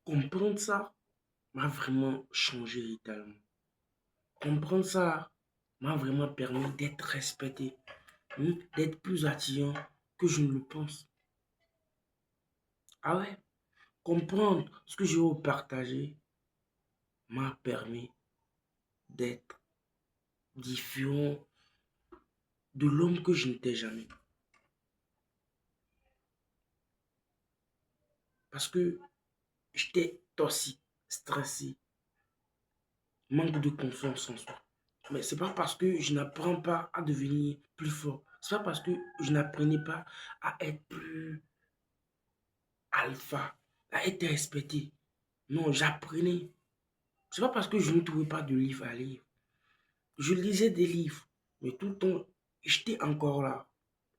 Comprendre ça m'a vraiment changé littéralement. Comprendre ça m'a vraiment permis d'être respecté, d'être plus attirant que je ne le pense. Ah ouais, comprendre ce que je veux partager m'a permis d'être différent de l'homme que je n'étais jamais. Parce que j'étais toxique, stressé, manque de confiance en soi. Mais c'est pas parce que je n'apprends pas à devenir plus fort. C'est pas parce que je n'apprenais pas à être plus alpha, à être respecté. Non, j'apprenais. C'est pas parce que je ne trouvais pas de livres à lire. Je lisais des livres, mais tout le temps, j'étais encore là,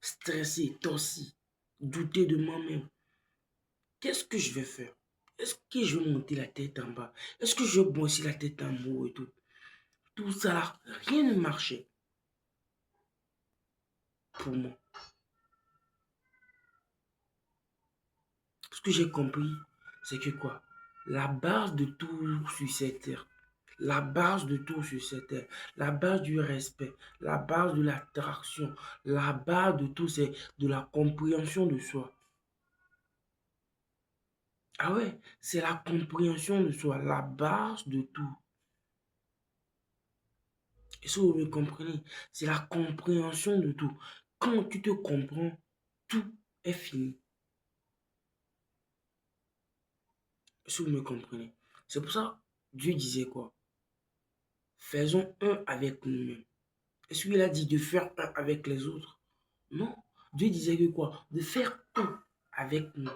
stressé, torsé, douter de moi-même. Qu'est-ce que je vais faire? Est-ce que je vais monter la tête en bas? Est-ce que je vais bosser la tête en haut et tout? Tout ça là, rien ne marchait pour moi. Ce que j'ai compris, c'est que quoi? La base de tout sur cette terre, la base de tout sur cette terre, la base du respect, la base de l'attraction, la base de tout, c'est de la compréhension de soi. Ah ouais, c'est la compréhension de soi, la base de tout. Et si vous me comprenez, c'est la compréhension de tout. Quand tu te comprends, tout est fini. Si vous me comprenez. C'est pour ça, Dieu disait quoi? Faisons un avec nous-mêmes. Est-ce qu'il a dit de faire un avec les autres? Non. Dieu disait que quoi? De faire un avec nous.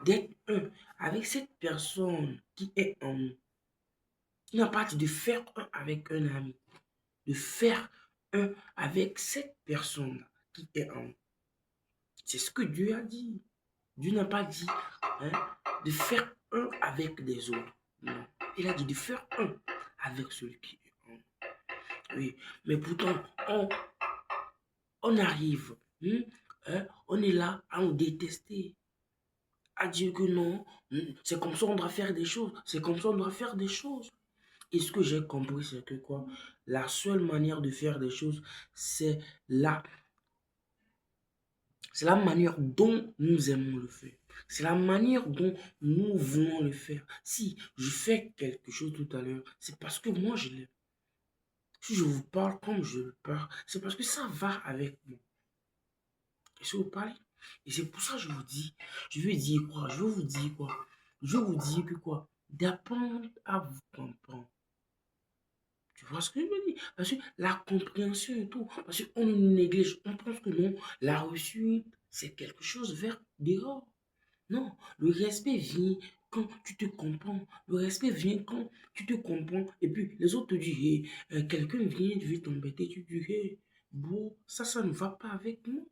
D'être un avec cette personne qui est en nous. Il n'a pas dit de faire un avec un ami. De faire un avec cette personne qui est en nous. C'est ce que Dieu a dit. Dieu n'a pas dit hein, de faire un avec les autres. Non. Il a dit de faire un avec celui qui est en nous. Oui. Mais pourtant, on arrive. On est là à nous détester. À dire que non, c'est comme ça on doit faire des choses. C'est comme ça on doit faire des choses. Et ce que j'ai compris, c'est que quoi? La seule manière de faire des choses, c'est la, c'est la manière dont nous aimons le faire. C'est la manière dont nous voulons le faire. Si je fais quelque chose tout à l'heure, c'est parce que moi je l'aime. Si je vous parle comme je le parle, c'est parce que ça va avec moi. Et si vous parlez, et c'est pour ça que je vous dis, je veux dire quoi? Je veux vous dire quoi? Je veux vous dire que quoi? D'apprendre à vous comprendre. Tu vois ce que je veux dire? Parce que la compréhension et tout, parce qu'on nous néglige, on pense que non, la réussite, c'est quelque chose vers dehors. Non, le respect vient quand tu te comprends. Le respect vient quand tu te comprends. Et puis, les autres te disent, hey, quelqu'un vient, tu veux t'embêter, tu dis, hey, bon, ça ne va pas avec moi.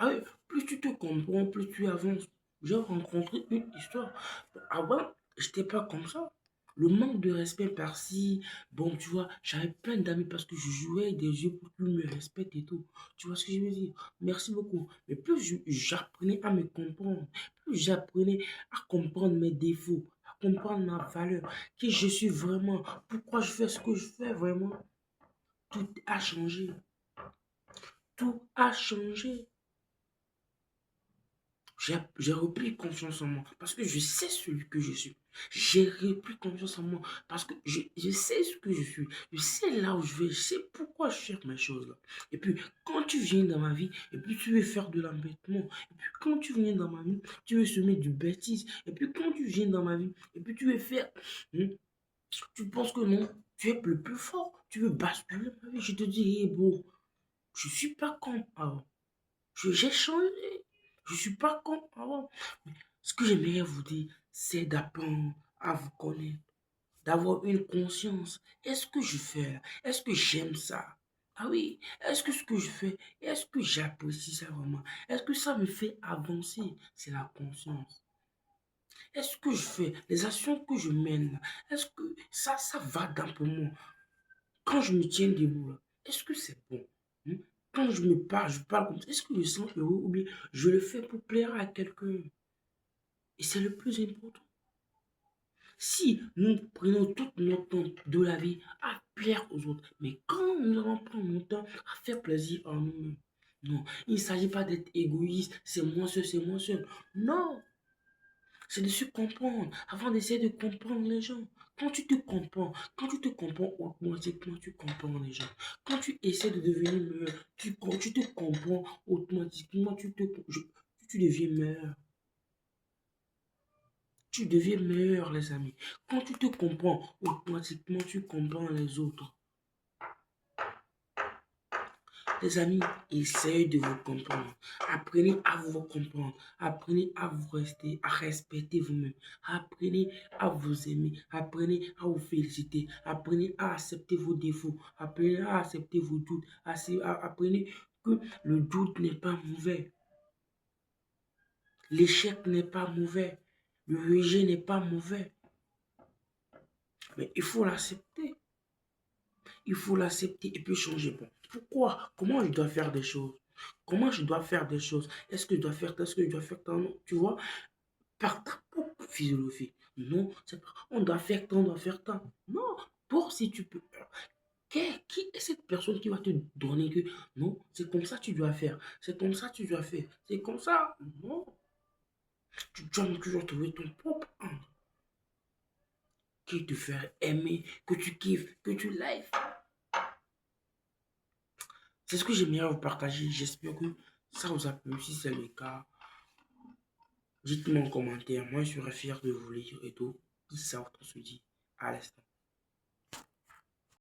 Ah oui, plus tu te comprends, plus tu avances. J'ai rencontré une histoire. Avant, j'étais pas comme ça. Le manque de respect par-ci, bon, tu vois, j'avais plein d'amis parce que je jouais avec des yeux pour qu'ils me respectent et tout. Tu vois ce que je veux dire? Merci beaucoup. Mais plus j'apprenais à me comprendre, plus j'apprenais à comprendre mes défauts, à comprendre ma valeur, qui je suis vraiment, pourquoi je fais ce que je fais vraiment, tout a changé. Tout a changé. J'ai repris confiance en moi parce que je sais celui que je suis. J'ai repris confiance en moi parce que je sais ce que je suis. Je sais là où je vais. Je sais pourquoi je fais mes choses là. Et puis, quand tu viens dans ma vie, et puis tu veux faire de l'embêtement. Et puis, quand tu viens dans ma vie, tu veux semer du bêtise. Et puis, quand tu viens dans ma vie, et puis tu veux faire. hmm, Tu penses que non, tu es le plus fort. Tu veux basculer ma vie. Je te dis, hey, bro, je suis pas con avant. J'ai changé. Je suis pas con avant. Ce que j'aimerais vous dire, c'est d'apprendre à vous connaître, d'avoir une conscience. Est-ce que je fais là? Est-ce que j'aime ça? Ah oui, est-ce que ce que je fais, est-ce que j'apprécie ça vraiment? Est-ce que ça me fait avancer? C'est la conscience. Est-ce que je fais, les actions que je mène, là, est-ce que ça va dans pour moi? Quand je me tiens debout, là, est-ce que c'est bon? Hmm? Quand je parle comme ça, est-ce que je sens heureux ou bien je le fais pour plaire à quelqu'un? Et c'est le plus important. Si nous prenons tout notre temps de la vie à plaire aux autres, mais quand nous allons prendre notre temps à faire plaisir à nous-mêmes, non, il ne s'agit pas d'être égoïste, c'est moi seul, c'est moi seul. Non, c'est de se comprendre avant d'essayer de comprendre les gens. Quand tu te comprends automatiquement, tu comprends les gens. Quand tu essaies de devenir meilleur, tu te comprends automatiquement, tu deviens meilleur. Tu deviens meilleur, les amis. Quand tu te comprends, automatiquement, tu comprends les autres. Les amis, essayez de vous comprendre. Apprenez à vous comprendre. Apprenez à vous rester, à respecter vous-même. Apprenez à vous aimer. Apprenez à vous féliciter. Apprenez à accepter vos défauts. Apprenez à accepter vos doutes. Apprenez que le doute n'est pas mauvais. L'échec n'est pas mauvais. Le rejet n'est pas mauvais. Mais il faut l'accepter. Il faut l'accepter et puis changer. Bon, pourquoi? Comment je dois faire des choses? Comment je dois faire des choses? Est-ce que je dois faire, est-ce que je dois faire tant? Tu vois, par ta propre physiologie. Non, c'est pas, on doit faire tant, on doit faire tant. Non, toi, si tu peux. Qui est cette personne qui va te donner que non, c'est comme ça que tu dois faire, c'est comme ça que tu dois faire, c'est comme ça? Non, tu dois toujours trouver ton propre angle qui te fait aimer, que tu kiffes, que tu lives. C'est ce que j'aimerais vous partager. J'espère que ça vous a plu. Si c'est le cas, dites-moi en commentaire. Moi, je serais fier de vous lire et tout. Si ça, on se dit à l'instant.